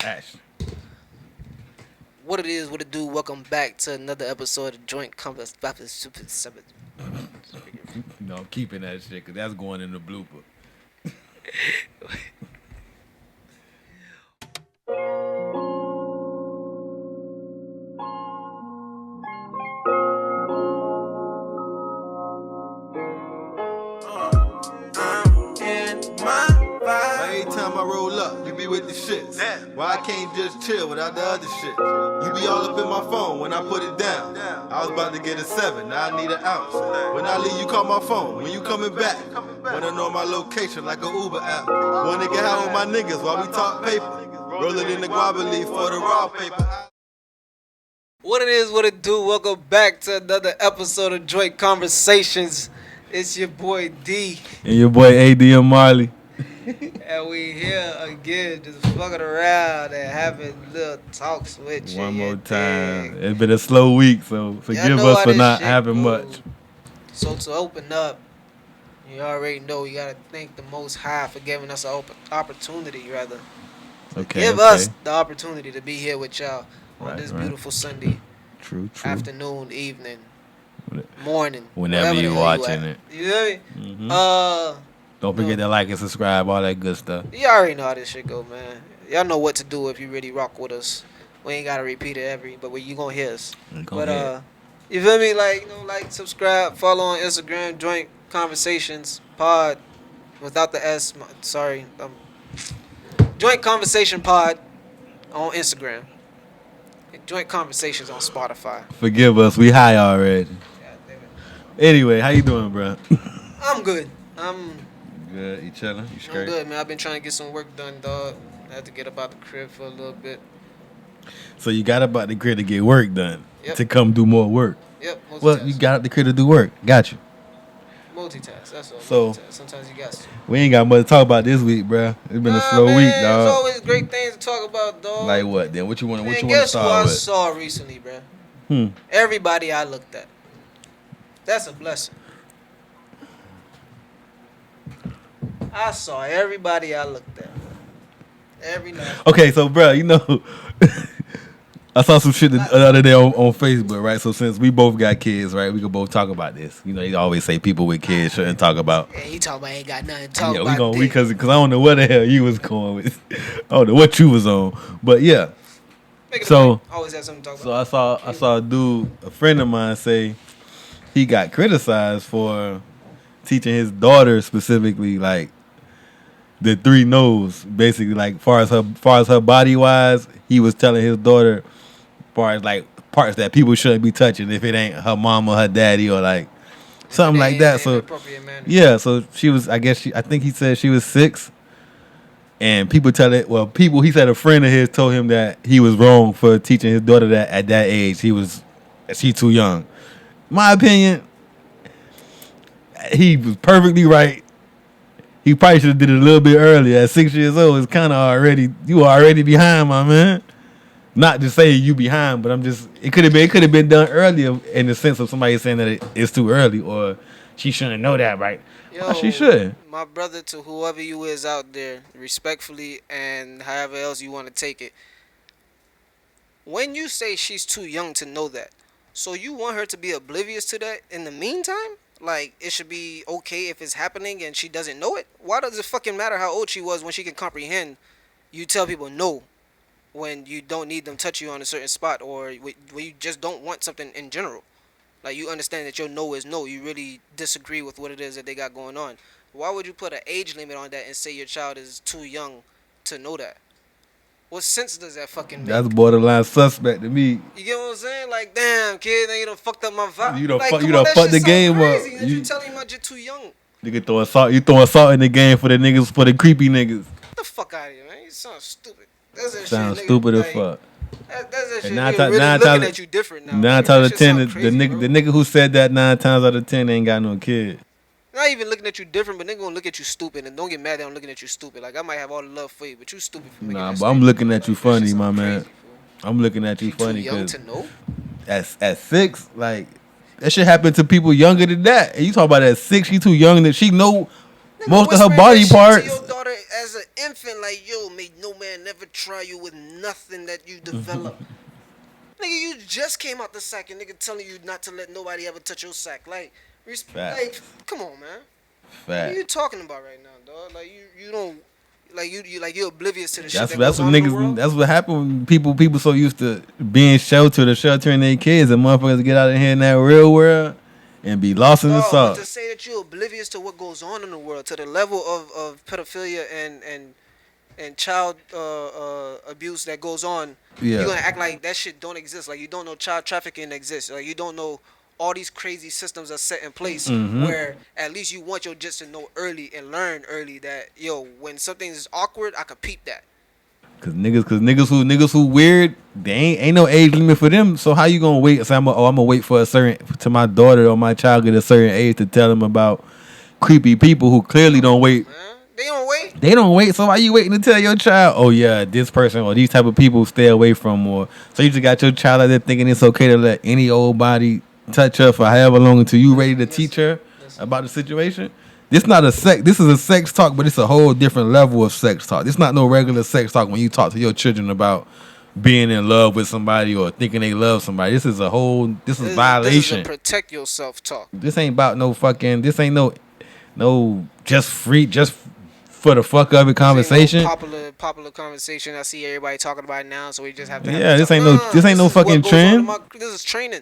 Action. What it is, what it do? Welcome back to another episode of Joint Compass. No, I'm keeping that shit because that's going in the blooper. Every time I roll up, you be with the shits. Why I can't just chill without the other shit? You be all up in my phone when I put it down. I was about to get a 7, now I need an ounce. When I leave, you call my phone. When you coming back, wanna know my location like a Uber app. Wanna get high with my niggas while we talk paper. Roll it in the guava leaf for the raw paper. What it is, what it do? Welcome back to another episode of Joint Conversations. It's your boy D, And your boy ADM Marley. and we here again, just fucking around and having little talks with you. One more you time. dig? It's been a slow week, so forgive know us how for this not shit having go. much. So to open up, you already know you gotta thank the Most High for giving us an opportunity, rather. Give us the opportunity to be here with y'all on Right, this right. beautiful Sunday True. afternoon, evening, morning, Whenever whatever the you hell watching at. it. You know me? Mhm. Don't forget to like and subscribe, all that good stuff. You already know how this shit go, man. Y'all know what to do if you really rock with us. We ain't gotta repeat it but you gonna hear us. Go But ahead. you feel me? Like, subscribe, follow on Instagram, Joint Conversations Pod, without the S. Sorry, Joint Conversation Pod on Instagram. Joint Conversations on Spotify. Forgive us, we high already. God damn it. Anyway, how you doing, bro? I'm good. I'm Good. You chilling? You straight? good, man. I've been trying to get some work done, dog. I had to get up out the crib for a little bit. So you got up out the crib to get work done. Yep. To come do more work. Yep. Multitask. Well, you got up the crib to do work. Got you. Multitask. That's all. So- Multitask. Sometimes you got to. We ain't got much to talk about this week, bro. It's been a slow man, week, There's dog. always great things to talk about, dog. Like what? Then what you want? What Man, you want to guess who I start with? saw recently, bro? Hmm. Everybody I looked at. That's a blessing. I saw everybody I looked at. Every night. Okay, so bro, I saw some shit the other day on Facebook, right? So since we both got kids, right, we can both talk about this. You know, you always say people with kids shouldn't talk about. Hey, he talking about ain't got nothing to talk Yeah, about. because I don't know what the hell you was going with. I don't know what you was on, but yeah. So always have something to talk So about. I saw a dude, a friend of mine, say he got criticized for teaching his daughter specifically like the 3 no's, basically like far as her body wise. He was telling his daughter, far as like parts that people shouldn't be touching if it ain't her mom or her daddy or like something like that. So yeah, so she was. I think he said she was 6. And people he said a friend of his told him that he was wrong for teaching his daughter that at that age. She too young. My opinion, he was perfectly right. He probably should have did it a little bit earlier. At 6 years old, it's kind of you were already behind, my man. Not to say you behind, but it could have been done earlier in the sense of somebody saying that it's too early or she shouldn't know that, right? Yo, She should. My brother, to whoever you is out there, respectfully and however else you want to take it. When you say she's too young to know that, so you want her to be oblivious to that in the meantime? Like, it should be okay if it's happening and she doesn't know it? Why does it fucking matter how old she was when she can comprehend? You tell people no when you don't need them touch you on a certain spot or when you just don't want something in general. Like, you understand that your no is no. You really disagree with what it is that they got going on. Why would you put an age limit on that and say your child is too young to know that? What sense does that fucking make? That's borderline suspect to me. You get what I'm saying? Like, damn, kid, then you done fucked up my vibe. You done like, fuck- come you on, done that fucked shit the game so up. crazy that You- you telling him you're just too young. Get Nigga throwing salt in the game for the creepy niggas. the fuck out of here, man. You sound stupid. That's that Sounds shit, nigga, stupid as like, fuck. That's that shit. And nine Nigga ti- really nine looking times- at you different now. 9 Like, times that out of shit 10, sound crazy, the bro. nigga who said that 9 times out of 10 ain't got no kid. Not even looking at you different, but they gonna look at you stupid. And don't get mad that I'm looking at you stupid. Like, I might have all the love for you, but you stupid for making Nah, that but I'm statement. looking at you Like, that shit funny, sound my man. crazy, fool. I'm looking at you Too funny young because to know? at 6, like that shit happened to people younger than that. And you talk about at 6, she too young that she know Nigga Most of her whispering body that shit parts. to your daughter as an infant, like, yo, may no man never try you with nothing that you develop. Nigga, you just came out the sack and nigga telling you not to let nobody ever touch your sack. Like, like, come on, man. What are you talking about right now, dog? Like, you don't, like, you're oblivious to the shit that That's goes what on in the niggas. world. That's what happened when people so used to being sheltered or sheltering their kids, and motherfuckers get out of here in that real world and be lost in the Dog, but to sauce. say that you're oblivious to what goes on in the world, to the level of pedophilia and child abuse that goes on, Yeah. you're gonna act like that shit don't exist. Like you don't know child trafficking exists. Like you don't know all these crazy systems are set in place where at least you want your just to know early and learn early that yo, when something is awkward, I can peep that. Cause niggas who weird, they ain't no age limit for them. So how you gonna wait? So I'm gonna wait for a certain to my daughter or my child get a certain age to tell them about creepy people who clearly don't wait. Man, they don't wait. They don't wait. So why you waiting to tell your child? Oh yeah, this person or these type of people stay away from. Or so you just got your child out there thinking it's okay to let any old body touch her for however long until you ready to teach her about the situation. This not a sex. This is a sex talk, but it's a whole different level of sex talk. It's not no regular sex talk when you talk to your children about being in love with somebody or thinking they love somebody. This is a whole. This is violation. This is a protect yourself talk. This ain't about no fucking. This ain't no just for the fuck of it conversation. This ain't no popular conversation. I see everybody talking about it now, so we just have to. Yeah, this ain't no fucking trend. This is training.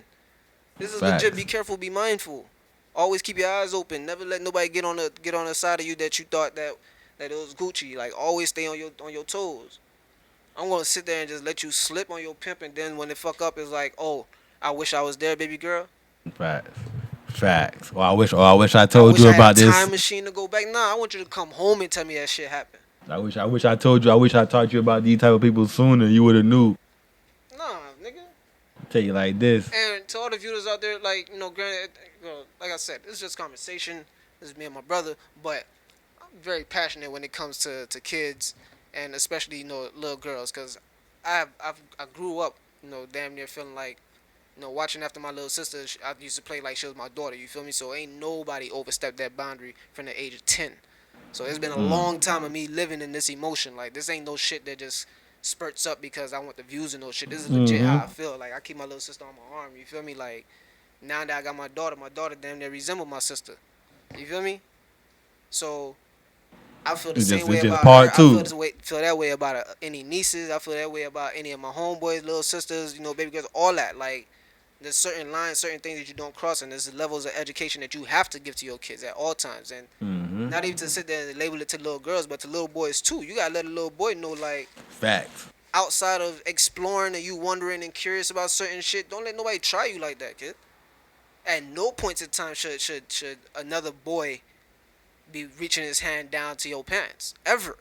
This is Facts. legit. Be careful. Be mindful. Always keep your eyes open. Never let nobody get on the side of you that you thought that it was Gucci. Like always stay on your toes. I'm gonna sit there and just let you slip on your pimp, and then when they fuck up, it's like, oh, I wish I was there, baby girl. Facts. Or I wish I told you about this. Time machine to go back. Nah, I want you to come home and tell me that shit happened. I wish I told you. I wish I taught you about these type of people sooner. You would have knew. Nah, nigga. Tell you like this. And to all the viewers out there, like, granted, like I said, this is just conversation. This is me and my brother, but I'm very passionate when it comes to kids, and especially, little girls, because I grew up, damn near feeling like, watching after my little sister. I used to play like she was my daughter, you feel me? So ain't nobody overstepped that boundary from the age of 10. So it's been a long time of me living in this emotion. Like, this ain't no shit that just spurts up because I want the views and no shit. This is legit how I feel. Like, I keep my little sister on my arm, you feel me? Like, now that I got my daughter damn near resemble my sister. You feel me? So I feel the same way about part her. two. I feel that way about any nieces. I feel that way about any of my homeboys, little sisters, baby girls, all that. Like, there's certain lines, certain things that you don't cross, and there's levels of education that you have to give to your kids at all times. And not even to sit there and label it to little girls, but to little boys too. You gotta let a little boy know, like, Facts. outside of exploring and you wondering and curious about certain shit, don't let nobody try you like that, kid. At no point in time should another boy be reaching his hand down to your pants ever.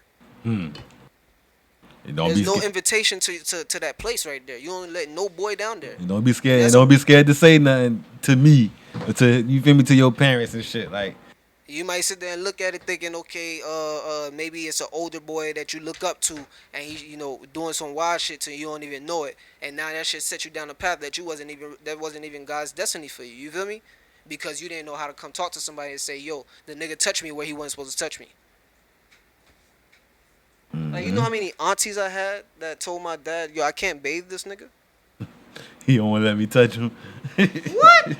There's no invitation to that place right there. You don't let no boy down there. Don't be scared. Don't be scared to say nothing to me or to you feel me to your parents and shit. Like, you might sit there and look at it thinking, okay, maybe it's an older boy that you look up to, and he's doing some wild shit so you don't even know it, and now that shit set you down a path that wasn't even God's destiny for you. You feel me? Because you didn't know how to come talk to somebody and say, yo, the nigga touched me where he wasn't supposed to touch me. Like, you know how many aunties I had that told my dad, yo, I can't bathe this nigga? he don't want to let me touch him. What?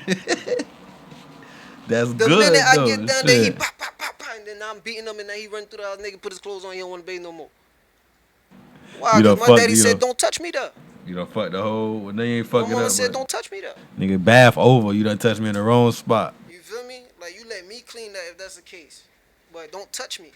That's the good. minute I though. get down there, he pop, pop, pop, pop, and then I'm beating him, and then he run through the house, nigga, put his clothes on, he don't want to bathe no more. Why? Because my daddy said, don't touch me there. You done fucked the whole, they ain't fucking My mama up. said, don't touch me there. Nigga, bath over. You done touched me in the wrong spot. You feel me? Like, you let me clean that if that's the case. But don't touch me.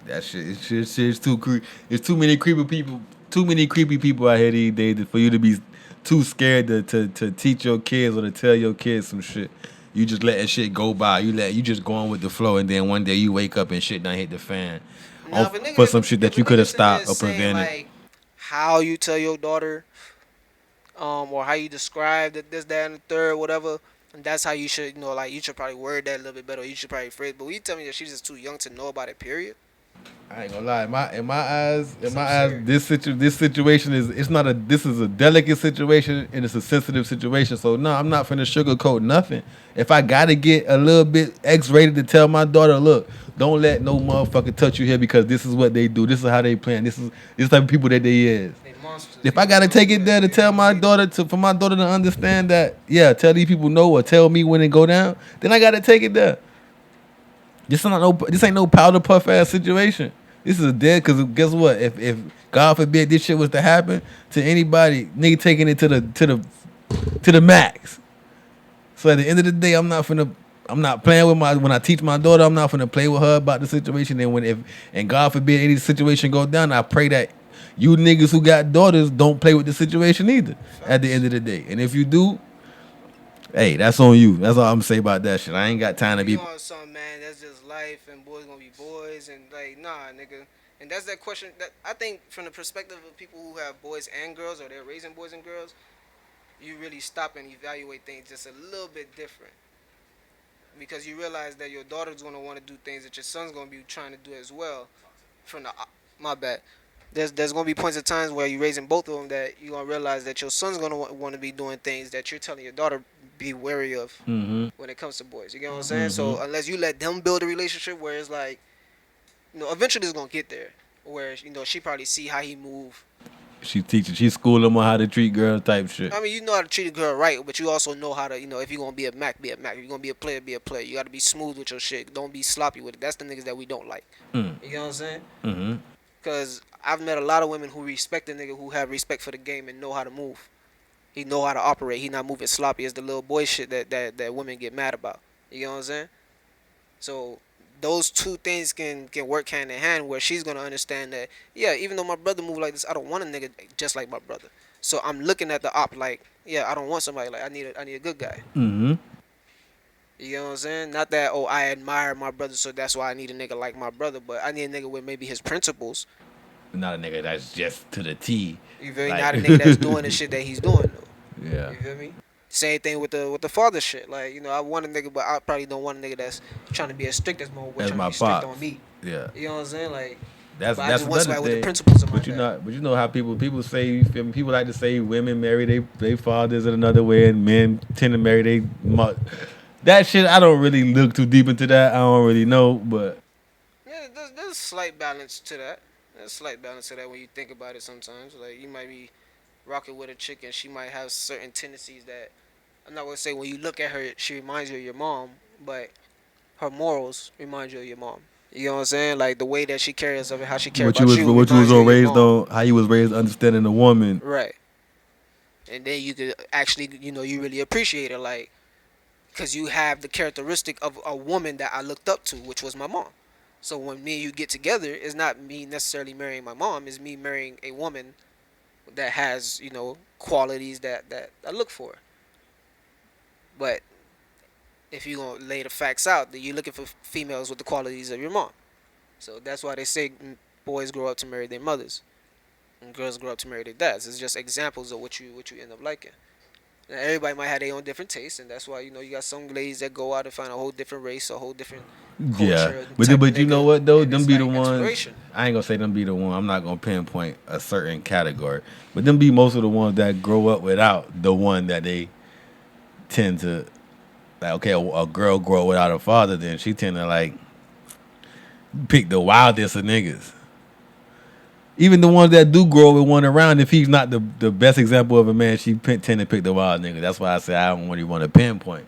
That shit, it's too creepy. It's too many creepy people. Too many creepy people out here these days for you to be too scared to teach your kids or to tell your kids some shit. You just let that shit go by. You just go on with the flow, and then one day you wake up and shit done hit the fan. Now, For some shit that you could have stopped or prevented. Like, how you tell your daughter, or how you describe this, that, and the third, whatever. And that's how you should, you should probably word that a little bit better. Or you should probably phrase. But when you tell me that she's just too young to know about it, period. I ain't gonna lie. In my eyes, absurd. this situation is it's not a this is a delicate situation and it's a sensitive situation. So no, I'm not finna sugarcoat nothing. If I gotta get a little bit X-rated to tell my daughter, look, don't let no motherfucker touch you here because this is what they do. This is how they plan. This type of people that they is. They monsters. If I gotta take it there to tell my daughter for my daughter to understand that, yeah, tell these people no or tell me when it go down, then I gotta take it there. This ain't no powder puff ass situation. This is a dead because guess what? If God forbid this shit was to happen to anybody, nigga taking it to the max. So at the end of the day, I'm not playing with when I teach my daughter, I'm not finna play with her about the situation. And God forbid any situation go down, I pray that you niggas who got daughters don't play with the situation either. At the end of the day, and if you do, hey, that's on you. That's all I'm gonna say about that shit. I ain't got time to be. You on something, man? That's just life, and boys gonna be boys, and like, nah, nigga. And that's that question that I think, from the perspective of people who have boys and girls, or they're raising boys and girls, you really stop and evaluate things just a little bit different, because you realize that your daughter's gonna want to do things that your son's gonna be trying to do as well. From the my bad. There's gonna be points of times where you're raising both of them that you're gonna realize that your son's gonna want to be doing things that you're telling your daughter be wary of Mm-hmm. when it comes to boys. You get what I'm saying? So unless you let them build a relationship where it's like, eventually it's gonna get there, where she probably see how he move. She school them on how to treat girls type shit. I mean, you know how to treat a girl right, but you also know how to, if you're gonna be a Mac, be a Mac. If you're gonna be a player, be a player. You gotta be smooth with your shit. Don't be sloppy with it. That's the niggas that we don't like. Mm. You know what I'm saying? Mm-hmm. Because I've met a lot of women who respect a nigga who have respect for the game and know how to move. He know how to operate. He not moving sloppy as the little boy shit that women get mad about. You know what I'm saying? So those two things can work hand in hand, where she's gonna understand that, yeah, even though my brother move like this, I don't want a nigga just like my brother. So I'm looking at the op like, yeah, I don't want somebody like, I need a good guy. Mm-hmm. You know what I'm saying? Not that, oh, I admire my brother, so that's why I need a nigga like my brother, but I need a nigga with maybe his principles. Not a nigga that's just to the T. You feel me? Like- Not a nigga that's doing the shit that he's doing though. Yeah. You feel me? Same thing with the father shit. Like, I want a nigga, but I probably don't want a nigga that's trying to be as strict as my As trying my to be strict pops. on me. Yeah. You know what I'm saying? Like, That's but I just want another somebody with the thing. principles of my But you dad. know how people say, you feel me? People like to say women marry they fathers in another way, and men tend to marry they that shit. I don't really look too deep into that. I don't really know, but Yeah, there's a slight balance to that. There's a slight balance to that when you think about it sometimes. Like, you might be rocking with a chick and she might have certain tendencies that, I'm not gonna say when you look at her she reminds you of your mom, but her morals remind you of your mom. You know what I'm saying? Like, the way that she carries herself and how she cares about you. what you reminds was of your raised mom. on, how you was raised understanding a woman. Right. And then you could actually, you really appreciate her, like, because you have the characteristic of a woman that I looked up to, which was my mom. So when me and you get together, it's not me necessarily marrying my mom, it's me marrying a woman that has, qualities that I look for. But if you're going to lay the facts out, then you're looking for females with the qualities of your mom. So that's why they say boys grow up to marry their mothers and girls grow up to marry their dads. It's just examples of what you end up liking. Now, everybody might have their own different tastes, and that's why, you got some ladies that go out and find a whole different race, a whole different culture. Yeah, type but of you know nigga, what though? and Them it's be the like ones. exploration. I ain't gonna say them be the one. I'm not gonna pinpoint a certain category, but them be most of the ones that grow up without the one that they tend to. Like, okay, a girl grow up without a father, then she tend to like pick the wildest of niggas. Even the ones that do grow with one around, if he's not the best example of a man, she tend to pick the wild nigga. That's why I say I don't really want to pinpoint.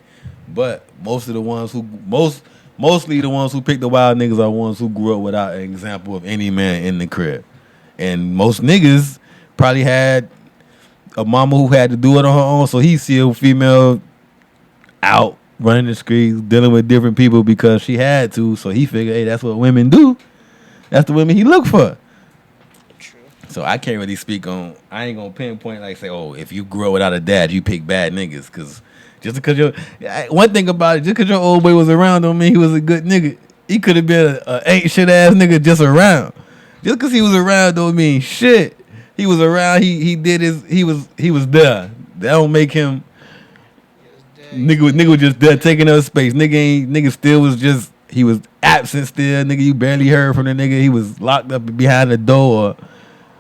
But mostly the ones who pick the wild niggas are ones who grew up without an example of any man in the crib. And most niggas probably had a mama who had to do it on her own, so he see a female out running the streets, dealing with different people because she had to. So he figured, hey, that's what women do. That's the women he look for. True. So I can't really speak on. I ain't gonna pinpoint like say, oh, if you grow without a dad, you pick bad niggas. Cause just because one thing about it, just because your old boy was around don't mean he was a good nigga. He could have been a ain't shit ass nigga just around. Just because he was around don't mean shit. He was around. He did his. He was there. That don't make him. Nigga was just there taking up space. Nigga still was just he was absent still, nigga. You barely heard from the nigga. He was locked up behind the door or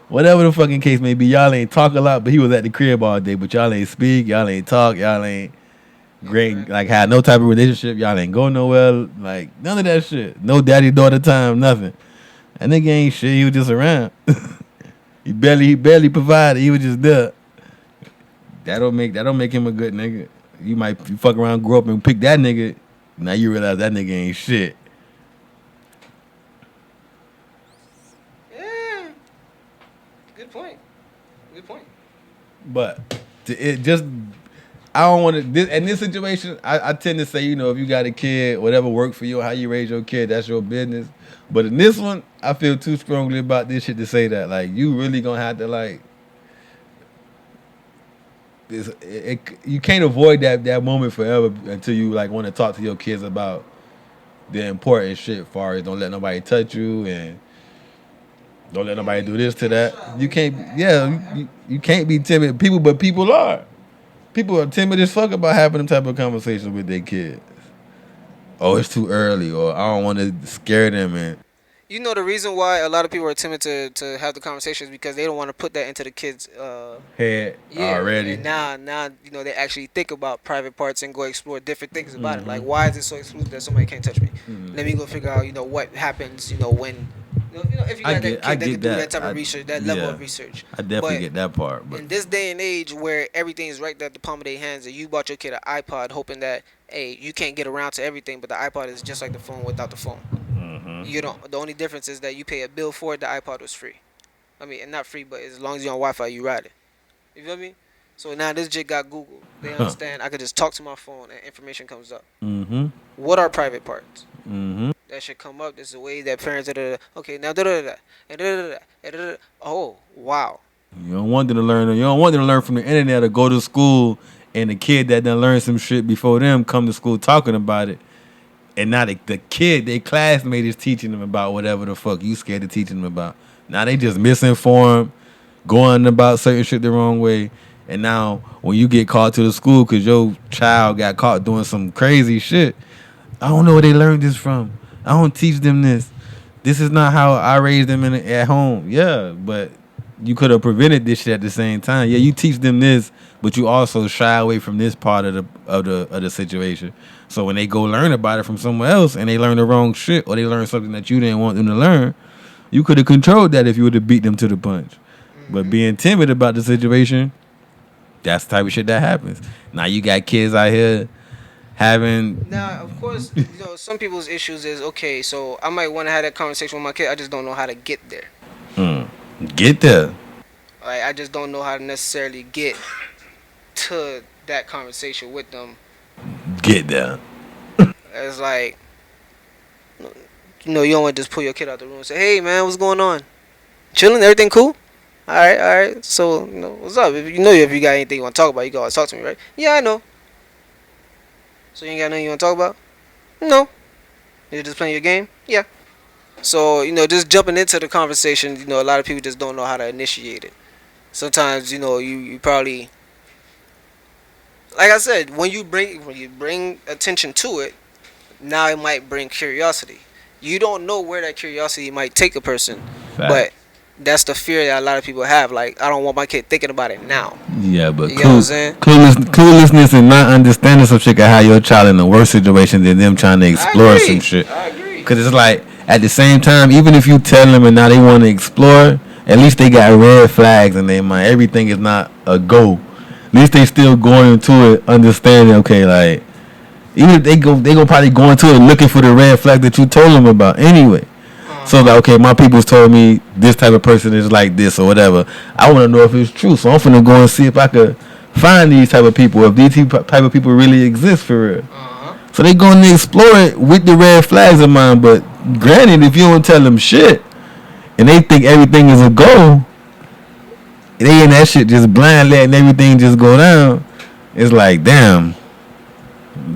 whatever the fucking case may be. Y'all ain't talk a lot, but he was at the crib all day. But y'all ain't speak. Y'all ain't talk. Y'all ain't great. Like had no type of relationship. Y'all ain't go nowhere. Like none of that shit. No daddy daughter time. Nothing. That nigga ain't shit. He was just around. he barely provided. He was just there. That don't make him a good nigga. You fuck around, grow up and pick that nigga. Now you realize that nigga ain't shit. Yeah. Good point. But I don't want to. In this situation, I tend to say, you know, if you got a kid, whatever worked for you, how you raise your kid, that's your business. But in this one, I feel too strongly about this shit to say that. Like, you really gonna have to like. You can't avoid that moment forever until you like want to talk to your kids about the important shit. Far as don't let nobody touch you and don't let nobody do this to that. You can't. Yeah, you can't be timid. People are. People are timid as fuck about having them type of conversations with their kids. Oh, it's too early, or I don't want to scare them. And You know the reason why a lot of people are timid to have the conversations because they don't want to put that into the kids' head already. And now you know they actually think about private parts and go explore different things about it. Like, why is it so exclusive that somebody can't touch me? Let me go figure out, you know, what happens, you know, when you know if you got that kid that can do that type of research, that level of research. I definitely get that part. But in this day and age where everything is right at the palm of their hands, and you bought your kid an iPod hoping that hey, you can't get around to everything, but the iPod is just like the phone without the phone. You don't. The only difference is that you pay a bill for it. The iPod was free. I mean, and not free, but as long as you're on Wi-Fi, you ride it. You feel me? So now this jig got Google. They understand. I could just talk to my phone and information comes up. What are private parts? That should come up. This is a way that parents are. Okay, now oh wow. You don't want them to learn. You don't want them to learn from the internet or go to school and the kid that done learned some shit before them come to school talking about it. And now the kid, their classmate is teaching them about whatever the fuck you scared of teaching them about. Now they just misinformed, going about certain shit the wrong way. And now when you get called to the school because your child got caught doing some crazy shit, I don't know where they learned this from. I don't teach them this. This is not how I raised them at home. Yeah, but you could have prevented this shit at the same time. Yeah, you teach them this, but you also shy away from this part of the situation. So when they go learn about it from somewhere else and they learn the wrong shit or they learn something that you didn't want them to learn, you could have controlled that if you would have beat them to the punch. But being timid about the situation, that's the type of shit that happens. Now you got kids out here having. Now, of course, you know, some people's issues is, okay, so I might want to have that conversation with my kid. I just don't know how to get there. Get there. Like, I just don't know how to necessarily get to that conversation with them. Get there. It's like, you know, you don't want to just pull your kid out the room and say, hey, man, what's going on? Chilling? Everything cool? All right. So, you know, what's up? If you got anything you want to talk about, you can always talk to me, right? Yeah, I know. So you ain't got nothing you want to talk about? No. You're just playing your game? Yeah. So, you know, just jumping into the conversation, you know, a lot of people just don't know how to initiate it. Sometimes, you know, you probably, like I said, when you bring attention to it, now it might bring curiosity. You don't know where that curiosity might take a person. Fact. But that's the fear that a lot of people have. Like, I don't want my kid thinking about it now. Yeah, but you know what I'm saying? Cluelessness and not understanding some shit can have your child in a worse situation than them trying to explore some shit. I agree. Because it's like, at the same time, even if you tell them and now they want to explore, at least they got red flags in their mind. Everything is not a go. At least they still going into it understanding, okay, like, even if they go probably go into it looking for the red flag that you told them about anyway. So like, okay, my people's told me this type of person is like this or whatever. I want to know if it's true. So I'm finna go and see if I could find these type of people, if these type of people really exist for real. So they going to explore it with the red flags in mind. But granted, if you don't tell them shit and they think everything is a go, they in that shit just blind letting everything just go down. It's like, damn,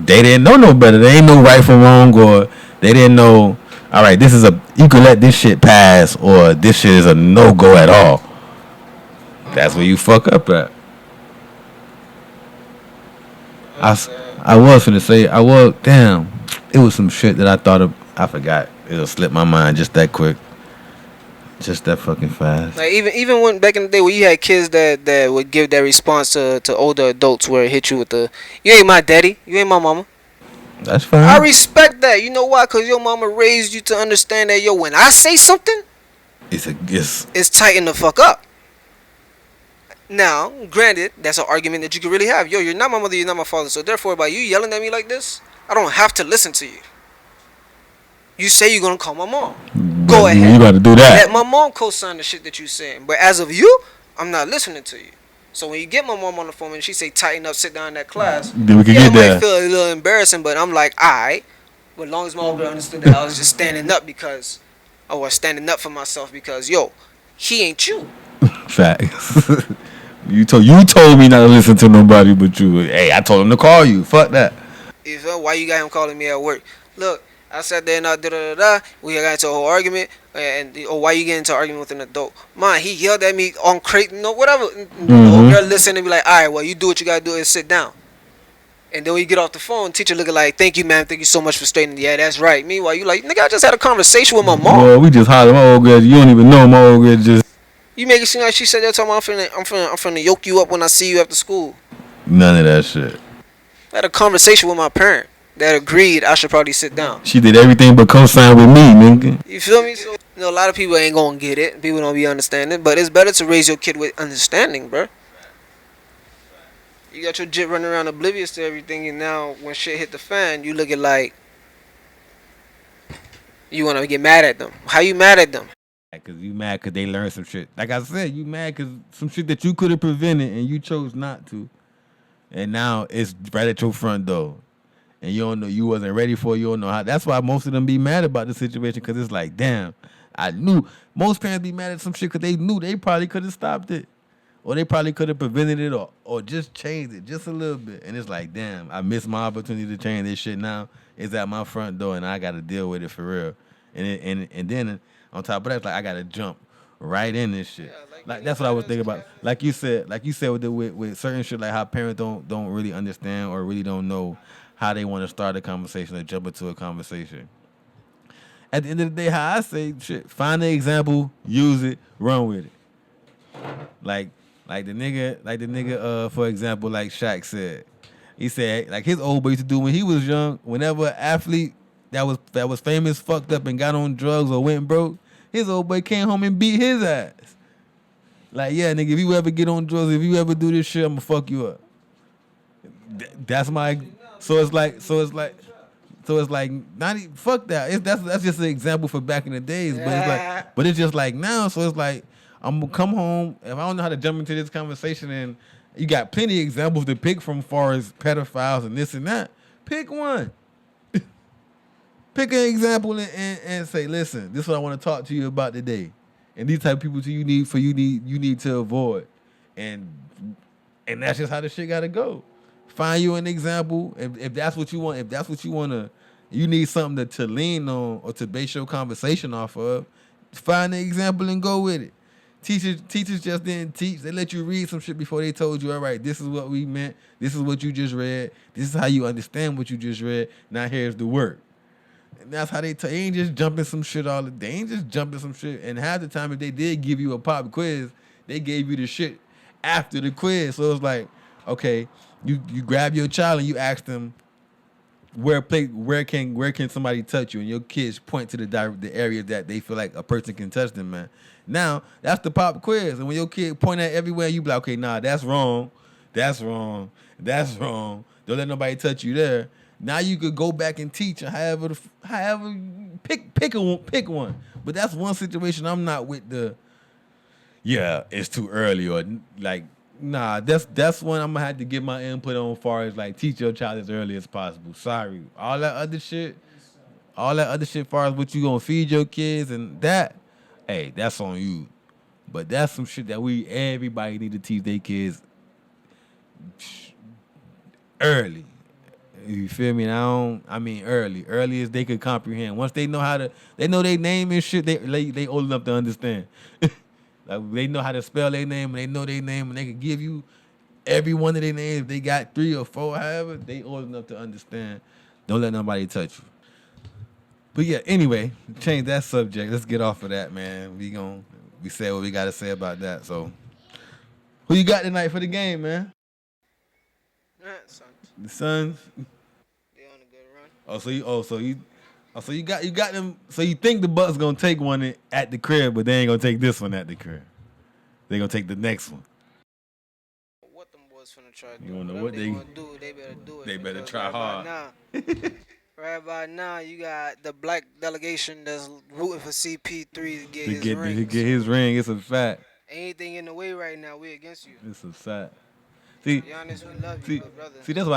they didn't know no better. They ain't know right from wrong, or they didn't know, all right, this is you could let this shit pass, or this shit is a no-go at all. That's where you fuck up at. I was finna say, damn, it was some shit that I thought of. I forgot. It'll slip my mind just that quick. Just that fucking fast. Like even when back in the day where you had kids that would give that response to older adults where it hit you with the you ain't my daddy, you ain't my mama. That's fine. I respect that. You know why? Cause your mama raised you to understand that when I say something, it's tighten the fuck up. Now, granted, that's an argument that you can really have. Yo, you're not my mother, you're not my father. So therefore, by you yelling at me like this, I don't have to listen to you. You say you're gonna call my mom. Go ahead. You gotta do that. Let my mom co-sign the shit that you saying. But as of you, I'm not listening to you. So when you get my mom on the phone and she say tighten up, sit down in that class, Then we can it get might there. feel a little embarrassing, but I'm like, alright. But as long as my old girl understood that I was just standing up because I was standing up for myself because yo, he ain't you. Facts. You told me not to listen to nobody but you. Hey, I told him to call you. Fuck that. You feel? Why you got him calling me at work? Look, I sat there and I da. We got into a whole argument, and why you get into an argument with an adult? Man, he yelled at me on crate, whatever. The old girl listen and be like, all right, well, you do what you gotta do and sit down. And then when you get off the phone, teacher looking like, thank you, ma'am, thank you so much for straightening. Yeah, that's right. Meanwhile, you like, nigga, I just had a conversation with my mom. Well, we just hollered. My old girl, you don't even know my old girl just. You make it seem like she said that time I'm finna yoke you up when I see you after school. None of that shit. I had a conversation with my parent that agreed I should probably sit down. She did everything but co-sign with me, nigga. You feel me? So, a lot of people ain't gonna get it. People don't be understanding. But it's better to raise your kid with understanding, bro. You got your jit running around oblivious to everything, and now when shit hit the fan, you looking like you wanna get mad at them. How you mad at them? Cause you mad cause they learned some shit. Like I said, you mad cause some shit that you could have prevented and you chose not to. And now it's right at your front door. And you don't know, you wasn't ready for it, you don't know how. That's why most of them be mad about the situation, cause it's like, damn, I knew. Most parents be mad at some shit cause they knew they probably could have stopped it. Or they probably could have prevented it or just changed it just a little bit. And it's like, damn, I missed my opportunity to change this shit now. It's at my front door and I gotta deal with it for real. And then on top of that, it's like I gotta jump right in this shit. Yeah, like that's what I was thinking about. Like you said with certain shit, like how parents don't really understand or really don't know how they want to start a conversation or jump into a conversation. At the end of the day, how I say shit, find the example, use it, run with it. Like the nigga, for example, like Shaq said. He said like his old boy used to do when he was young, whenever an athlete that was famous fucked up and got on drugs or went broke, his old boy came home and beat his ass. Like, yeah, nigga, if you ever get on drugs, if you ever do this shit, I'ma fuck you up. That's my. So it's like, not even, fuck that. That's just an example for back in the days. But it's just like now. So it's like I'm gonna come home if I don't know how to jump into this conversation, and you got plenty of examples to pick from, far as pedophiles and this and that. Pick one. Pick an example and say, listen, this is what I want to talk to you about today. And these type of people you need to avoid. And that's just how the shit gotta go. Find you an example. If that's what you want, you need something to lean on or to base your conversation off of, find the example and go with it. Teachers just didn't teach. They let you read some shit before they told you, all right, this is what we meant. This is what you just read. This is how you understand what you just read. Now here's the work. And that's how they ain't just jumping some shit they ain't just jumping some shit. And half the time, if they did give you a pop quiz, they gave you the shit after the quiz. So it's like, okay, you grab your child and you ask them where can somebody touch you, and your kids point to the area that they feel like a person can touch them, man. Now that's the pop quiz, and when your kid point at everywhere, you be like, okay, nah, that's wrong. Don't let nobody touch you there. Now you could go back and teach, however pick one. But that's one situation I'm not with it's too early or like, nah, that's one I'm gonna have to give my input on, far as like teach your child as early as possible. Sorry. All that other shit, far as what you gonna feed your kids and that, hey, that's on you. But that's some shit that everybody need to teach their kids early. You feel me? Early as they could comprehend. Once they know they know their name and shit, they old enough to understand. Like they know how to spell their name, and they know their name, and they can give you every one of their names. If they got 3 or 4, however, they old enough to understand. Don't let nobody touch you. But yeah, anyway, change that subject. Let's get off of that, man. We said what we gotta say about that. So, who you got tonight for the game, man? Suns. The Suns. They on a good run. So you got them. So you think the Bucks gonna take one at the crib, but they ain't gonna take this one at the crib. They gonna take the next one. What them boys finna try to do? You wanna know Whatever what they gonna do? They better do it. They better because try right hard. Right about now, you got the black delegation that's rooting for CP3 to get To his get ring. to get his ring, it's a fact. Anything in the way right now, we against you. It's a fact. See, Be honest, we love you, good brother. See, that's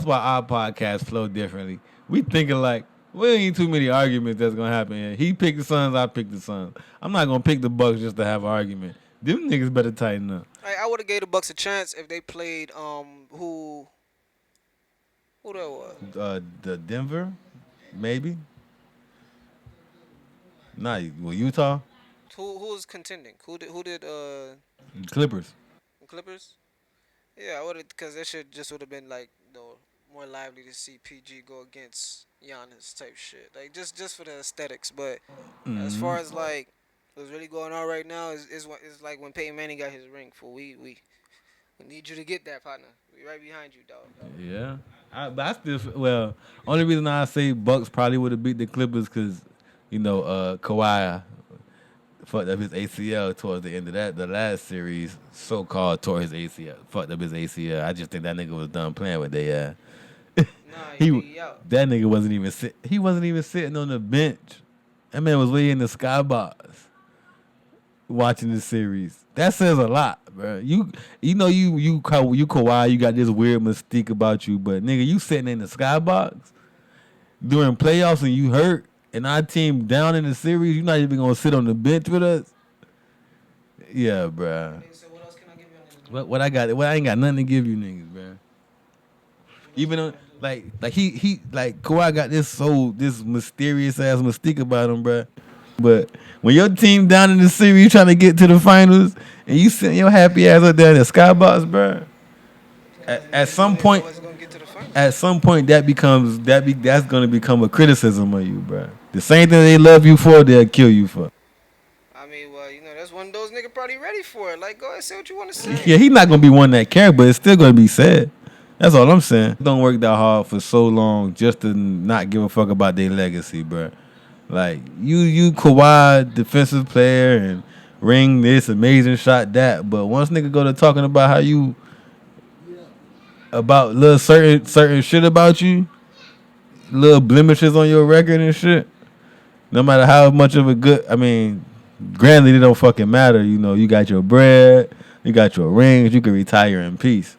why our podcast flow differently. We thinking like we ain't too many arguments that's gonna happen here. He picked the Suns, I picked the Suns. I'm not gonna pick the Bucks just to have an argument. Them niggas better tighten up. I would have gave the Bucks a chance if they played who that was. The Denver, maybe. Nah, Utah, Who was contending? Who did Clippers. Clippers? Yeah, I would have, because that shit just would have been like more lively to see PG go against Giannis type shit. Like just for the aesthetics. But as far as like what's really going on right now is like when Peyton Manning got his ring. We need you to get that, partner. We right behind you, dog. Yeah, only reason I say Bucks probably would have beat the Clippers because Kawhi fucked up his ACL towards the end of the last series. So-called tore his ACL, fucked up his ACL. I just think that nigga was done playing with they. Nah, he out. That nigga wasn't even sitting on the bench. That man was way in the skybox watching the series. That says a lot, bro. You Kawhi, you got this weird mystique about you, but nigga, you sitting in the skybox during playoffs and you hurt, and our team down in the series, you're not even gonna sit on the bench with us. Yeah, bro. So what else can I give you on this? What I got? Well, I ain't got nothing to give you niggas, bro. Even though, like he Kawhi got this mysterious ass mystique about him, bro. But when your team down in the series, you trying to get to the finals, and you sitting your happy ass up there in the skybox, bro. At some point, that's gonna become a criticism of you, bro. The same thing they love you for, they'll kill you for. I mean, well, that's one of those niggas probably ready for it. Like, go ahead, say what you want to say. Yeah, he's not gonna be one that care, but it's still gonna be said. That's all I'm saying. Don't work that hard for so long just to not give a fuck about their legacy, bro. Like, you Kawhi, defensive player, and ring this, amazing shot that. But once nigga go to talking about how you, about little certain shit about you, little blemishes on your record and shit, no matter how much of a good, I mean, granted, it don't fucking matter. You got your bread, you got your rings, you can retire in peace.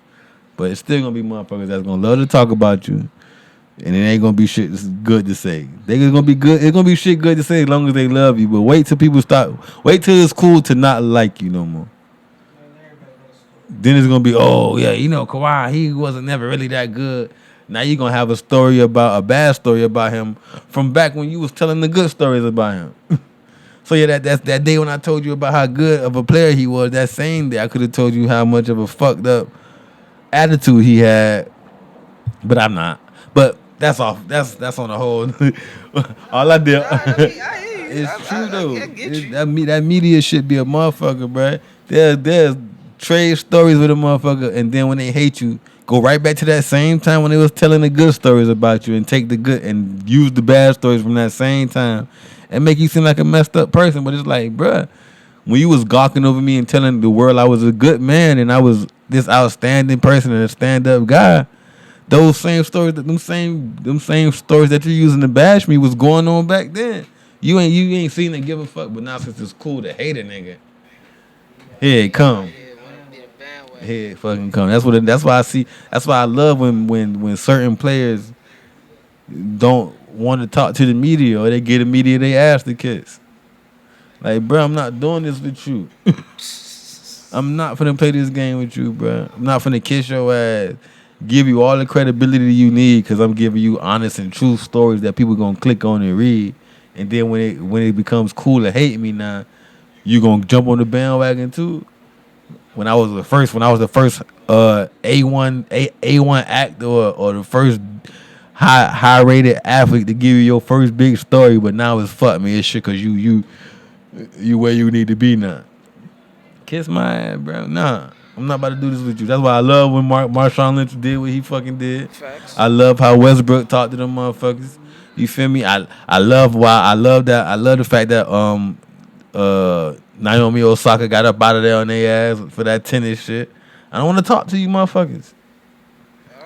But it's still gonna be motherfuckers that's gonna love to talk about you, and it ain't gonna be shit that's good to say. They gonna be good. It's gonna be shit good to say as long as they love you. But wait till people stop. Wait till it's cool to not like you no more. Then it's gonna be, oh yeah, Kawhi, he wasn't never really that good. Now you gonna have a bad story about him from back when you was telling the good stories about him. So yeah, that's that day when I told you about how good of a player he was. That same day I could have told you how much of a fucked up attitude he had, but I'm not. But that's off. That's on the whole. All I did. It's true though. That media should be a motherfucker, bro. There's trade stories with a motherfucker, and then when they hate you, go right back to that same time when they was telling the good stories about you, and take the good and use the bad stories from that same time, and make you seem like a messed up person. But it's like, bruh, when you was gawking over me and telling the world I was a good man and I was this outstanding person and a stand-up guy, those same stories, them same stories that you're using to bash me was going on back then. You ain't seen it give a fuck, but now since it's cool to hate a nigga, here it come. Here it fucking come. That's why I see. That's why I love when certain players don't want to talk to the media or they get the media they ass to kiss. Like, bro, I'm not doing this with you. I'm not finna play this game with you, bro. I'm not finna kiss your ass, give you all the credibility you need because I'm giving you honest and true stories that people gonna click on and read. And then when it becomes cool to hate me now, you gonna jump on the bandwagon too. When I was the first A1 actor or the first high rated athlete to give you your first big story, but now it's fuck me. It's shit because you where you need to be now. Kiss my ass, bro. Nah, I'm not about to do this with you. That's why I love when Marshawn Lynch did what he fucking did. Facts. I love how Westbrook talked to them motherfuckers. You feel me? I love the fact that Naomi Osaka got up out of there on their ass for that tennis shit. I don't want to talk to you motherfuckers.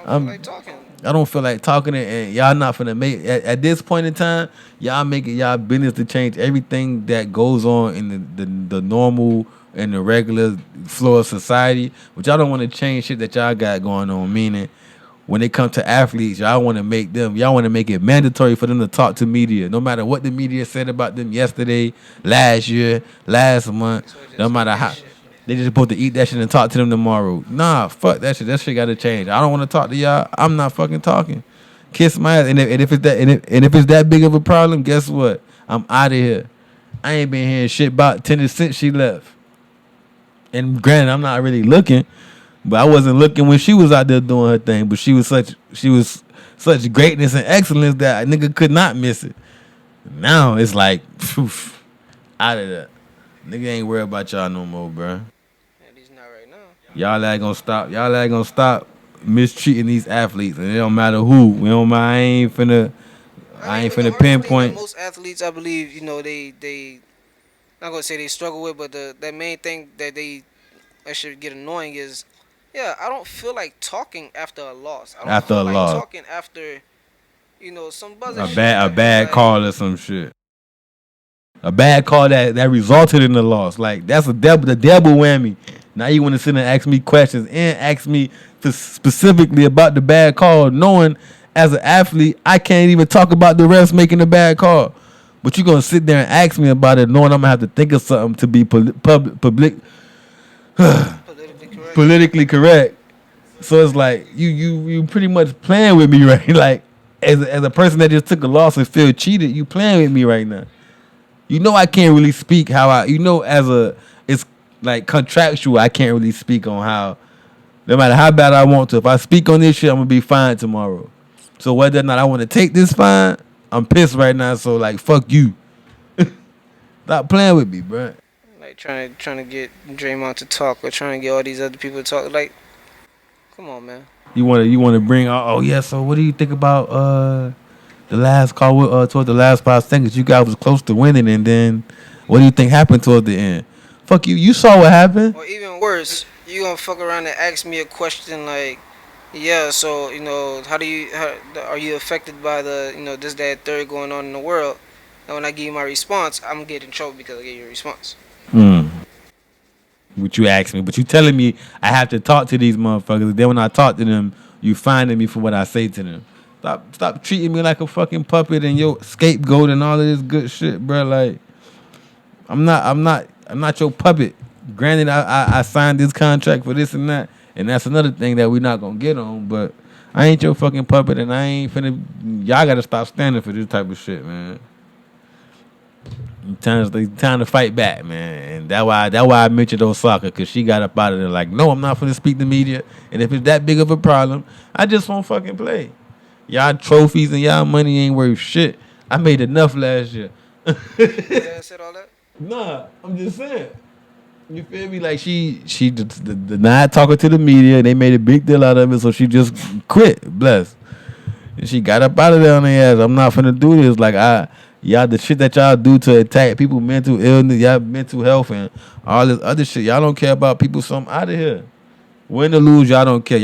I don't feel like talking. I don't feel like talking and y'all not finna make at this point in time, y'all make it y'all business to change everything that goes on in the normal and the regular flow of society. But y'all don't want to change shit that y'all got going on. Meaning, when it comes to athletes, y'all want to make it mandatory for them to talk to media, no matter what the media said about them yesterday, last year, last month. No matter how. They just supposed to eat that shit and talk to them tomorrow. Nah, fuck that shit. That shit gotta change. I don't want to talk to y'all. I'm not fucking talking. Kiss my ass. And if it's that big of a problem, guess what? I'm out of here. I ain't been hearing shit about tennis since she left. And granted, I'm not really looking, but I wasn't looking when she was out there doing her thing. But she was such greatness and excellence that a nigga could not miss it. Now it's like, phew, out of there. Nigga ain't worried about y'all no more, bro. Y'all ain't gonna stop mistreating these athletes, and it don't matter who. We don't mind. I ain't finna pinpoint. Most athletes, I believe, they not gonna say they struggle with, but that main thing that should get annoying is, I don't feel like talking after a loss. I don't feel like talking after, some buzzer shit. A bad call or some shit. A bad call that resulted in the loss. Like that's the double whammy. Now you want to sit and ask me questions and ask me specifically about the bad call, knowing as an athlete I can't even talk about the refs making the bad call. But you're gonna sit there and ask me about it, knowing I'm gonna have to think of something to be politically correct. So it's like you pretty much playing with me, right? Like as a person that just took a loss and feel cheated, you playing with me right now. You know I can't really speak how it's like contractual. I can't really speak on how, no matter how bad I want to. If I speak on this shit, I'm gonna be fine tomorrow. So whether or not I want to take this fine, I'm pissed right now. So like, fuck you. Stop playing with me, bro. Like trying to get Draymond to talk, or trying to get all these other people to talk. Like, come on, man. You want to bring? Oh yeah. So what do you think about the last call towards the last 5 seconds? You guys was close to winning, and then what do you think happened towards the end? Fuck you. You saw what happened. Or even worse, you gonna fuck around and ask me a question like, so how are you affected by the this, that, third going on in the world? And when I give you my response, I'm getting in trouble because I gave you a response. What you asked me, but you telling me I have to talk to these motherfuckers. Then when I talk to them, you finding me for what I say to them. Stop treating me like a fucking puppet and your scapegoat and all of this good shit, bro. Like, I'm not your puppet. Granted, I signed this contract for this and that, and that's another thing that we're not gonna get on. But I ain't your fucking puppet, and I ain't finna. Y'all gotta stop standing for this type of shit, man. Time to fight back, man, and that's why I mentioned Osaka, cause she got up out of there like, no, I'm not finna speak to media, and if it's that big of a problem, I just won't fucking play. Y'all trophies and y'all money ain't worth shit. I made enough last year. Yeah, said all that? Nah, I'm just saying. You feel me? Like she denied talking to the media. They made a big deal out of it, so she just quit. Bless. And she got up out of there on their ass. I'm not finna do this. Like y'all, the shit that y'all do to attack people, mental illness, y'all mental health, and all this other shit. Y'all don't care about people. So I'm out of here. Win or lose, y'all don't care.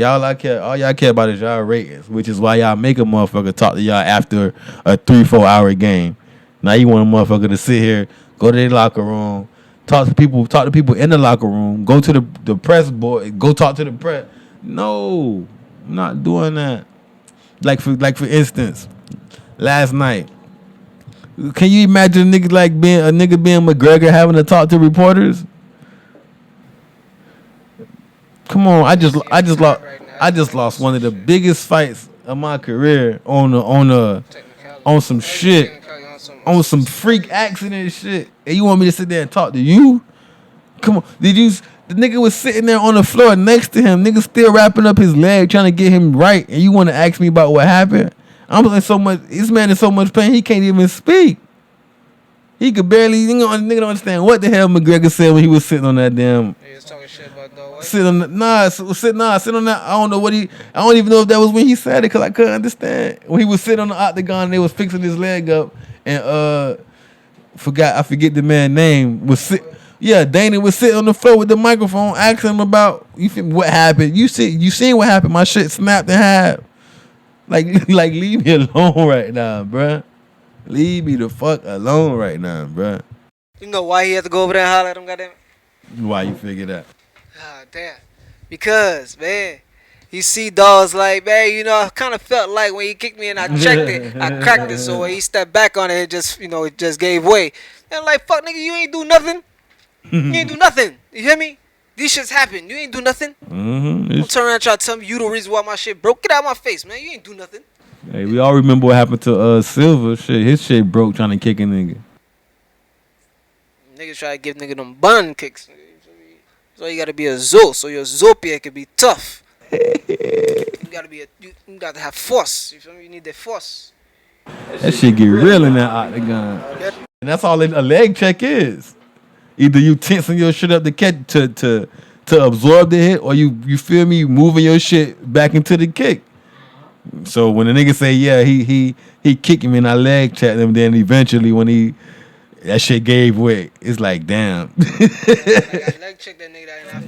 All y'all care about is y'all ratings, which is why y'all make a motherfucker talk to y'all after a 3-4 hour game. Now you want a motherfucker to sit here, go to their locker room, talk to people in the locker room, go to the press board, go talk to the press. No, I'm not doing that. Like for instance, last night, can you imagine a nigga being McGregor having to talk to reporters? Come on, I just lost one of the biggest fights of my career on some shit, on some freak accident shit. And you want me to sit there and talk to you? Come on, the nigga was sitting there on the floor next to him. Nigga still wrapping up his leg, trying to get him right, and you want to ask me about what happened? I'm in so much. This man in so much pain he can't even speak. He could barely. Nigga don't understand what the hell McGregor said when he was sitting on that damn. He was talking shit about Dana White. Sit on on that. I don't know what he. I don't even know if that was when he said it because I couldn't understand when he was sitting on the octagon. And they was fixing his leg up and I forget the man's name. Dana was sitting on the floor with the microphone asking him about what happened. You seen what happened? My shit snapped in half. Like leave me alone right now, bruh. Leave me the fuck alone right now, bruh. You know why he had to go over there and holler at him, goddamn it? Why you figure that? Ah, damn. Because, man, you see dogs like, man, I kind of felt like when he kicked me and I checked it, I cracked it. So when he stepped back on it, it just gave way. And I'm like, fuck, nigga, you ain't do nothing. You ain't do nothing. You hear me? These shits happen. You ain't do nothing. Don't turn around and try to tell me you the reason why my shit broke. Get out of my face, man. You ain't do nothing. Hey, we all remember what happened to Silver. Shit, his shit broke trying to kick a nigga. Niggas try to give nigga them bun kicks. So you gotta be a Zo, so your Zopia can be tough. You gotta have force. You feel me? You need that force. That shit get real in that octagon. And that's all a leg check is. Either you tensing your shit up to catch to absorb the hit, or you feel me, moving your shit back into the kick. So when the nigga say, yeah, he kicked him and I leg checked him, then eventually when that shit gave way, it's like, damn.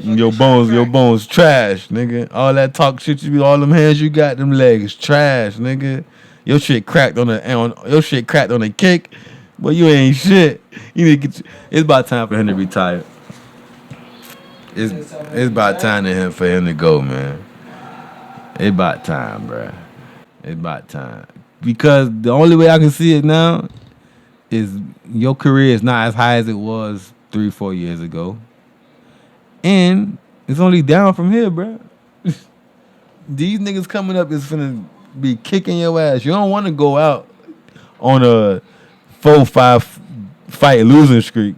Your bones trash, nigga. All that talk shit all them hands you got, them legs trash, nigga. Your shit cracked on the kick, but you ain't shit. You need to it's about time for him to retire. It's about time for him to go, man. It's about time, bruh. It's about time. Because the only way I can see it now is your career is not as high as it was 3-4 years ago. And it's only down from here, bruh. These niggas coming up is finna be kicking your ass. You don't want to go out on a 4-5 fight losing streak.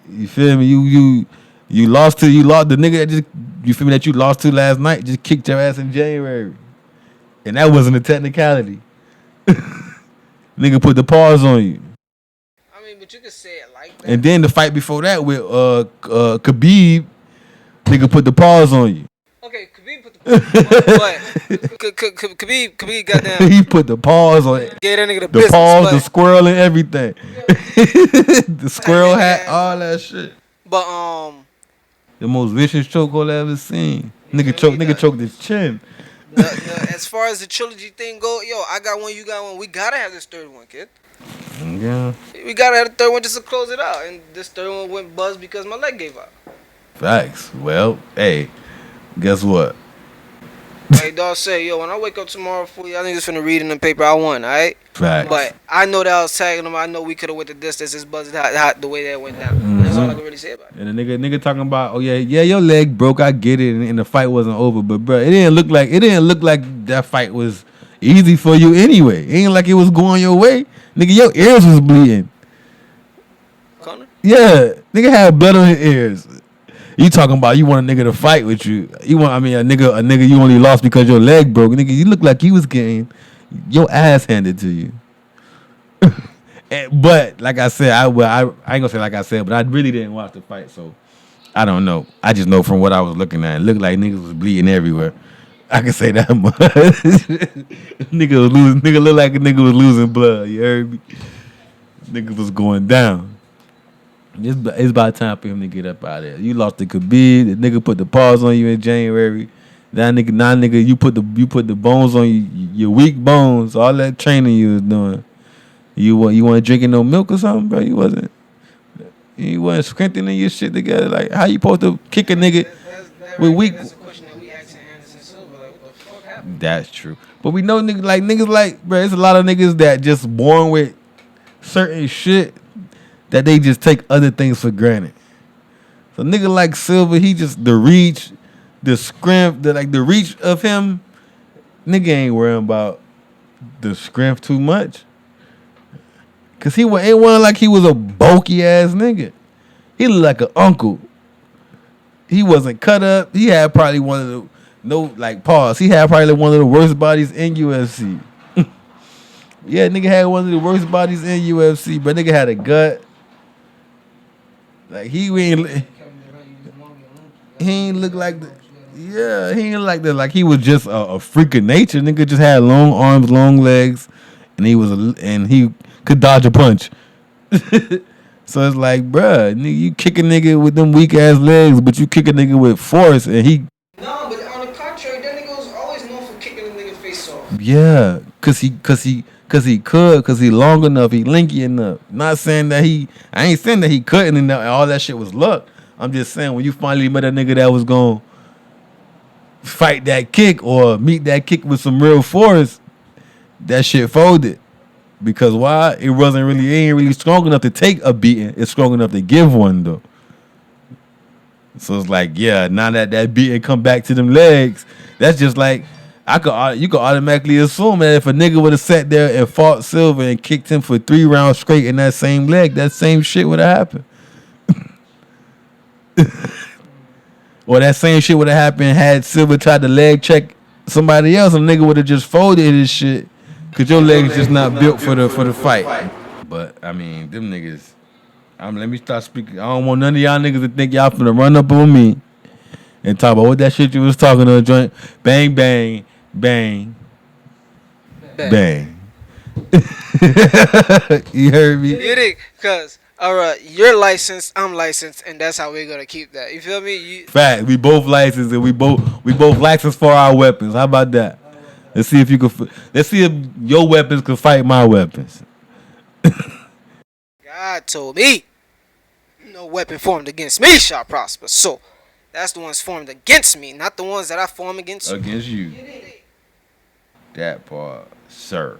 You feel me? You lost the nigga that just, you feel me, that you lost to last night just kicked your ass in January. And that wasn't a technicality. Nigga put the pause on you. I mean, but you could say it like that. And then the fight before that with Khabib, nigga put the pause on you. Okay, Khabib put the pause on, but Khabib goddamn. He put the pause on it. Gave that nigga the business, pause, the squirrel and everything. The squirrel hat, all that shit. But the most vicious chokehold I ever seen. Nigga choked his chin. As far as the trilogy thing go, I got one, you got one. We gotta have this third one, kid. Yeah. We gotta have the third one just to close it out. And this third one went buzz because my leg gave out. Facts. Well, hey, guess what? Hey, dog, say, when I wake up tomorrow, I think it's finna read in the paper I won, alright? Facts. But I know that I was tagging him. I know we could have went the distance. It's buzzed hot the way that went down. That's all I can really say about it. And the nigga talking about, your leg broke. I get it, and the fight wasn't over. But bro, it didn't look like that fight was easy for you anyway. It ain't like it was going your way, nigga. Your ears was bleeding. Connor? Yeah, nigga had blood on his ears. You talking about you want a nigga to fight with you? A nigga you only lost because your leg broke. Nigga, you look like you was getting your ass handed to you. But like I said, I ain't gonna say like I said, but I really didn't watch the fight, so I don't know. I just know from what I was looking at, it looked like niggas was bleeding everywhere. I can say that much. Nigga was losing. Nigga looked like a nigga was losing blood. You heard me? Nigga was going down. It's about time for him to get up out of there. You lost the Khabib. The nigga put the pause on you in January. That nigga, you put the bones on you, your weak bones. All that training you was doing. You weren't drinking no milk or something, bro. You wasn't strengthening your shit together. Like, how you supposed to kick a nigga with weak? That's a question that we asking Anderson Silva. Like, what the fuck happened? That's true. But we know niggas like, bro, there's a lot of niggas that just born with certain shit that they just take other things for granted. So nigga like Silva, he just the reach of him, nigga ain't worrying about the strength too much. Cause it wasn't like he was a bulky ass nigga. He looked like an uncle. He wasn't cut up. He had probably one of No, like pause. He had probably one of the worst bodies in UFC. Yeah, nigga had one of the worst bodies in UFC, but nigga had a gut. Like he ain't look like the. Yeah, he ain't like that. Like he was just a freak of nature. Nigga just had long arms, long legs, and he could dodge a punch. So it's like, bruh, nigga, you kick a nigga with them weak ass legs, but you kick a nigga with force, and he. No, but on the contrary, that nigga was always known for kicking a nigga face off. Yeah, cause he long enough, he linky enough. Not saying that I ain't saying that he couldn't and all that shit was luck. I'm just saying when you finally met a nigga that was gonna fight that kick or meet that kick with some real force, that shit folded. Because why? It ain't really strong enough to take a beating. It's strong enough to give one though. So it's like, yeah, now that beating come back to them legs, that's just like you could automatically assume that if a nigga would have sat there and fought Silva and kicked him for 3 rounds straight in that same leg, that same shit would have happened. Or that same shit would have happened had Silva tried to leg check somebody else and nigga would have just folded his shit. Cause your legs just not built for the fight. But I mean, them niggas. Let me start speaking. I don't want none of y'all niggas to think y'all finna run up on me and talk about what that shit you was talking to a joint. Bang, bang, bang, bang. You heard me? You think? Cause alright, you're licensed, I'm licensed, and that's how we're gonna keep that. You feel me? Fact. We both licensed and we both licensed for our weapons. How about that? Let's see if your weapons can fight my weapons. God told me no weapon formed against me shall prosper. So that's the ones formed against me, not the ones that I form against you. Against you. That part, sir.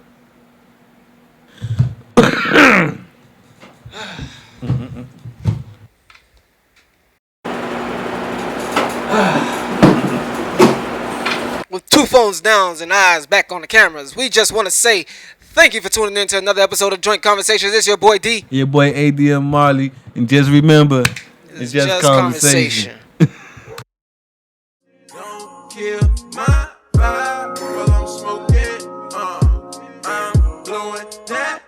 With 2 phones down and eyes back on the cameras, we just want to say thank you for tuning in to another episode of Joint Conversations. It's your boy D. Your boy ADM Marley. And just remember, it's just conversation. Don't kill my vibe while I'm smoking. I'm blowing that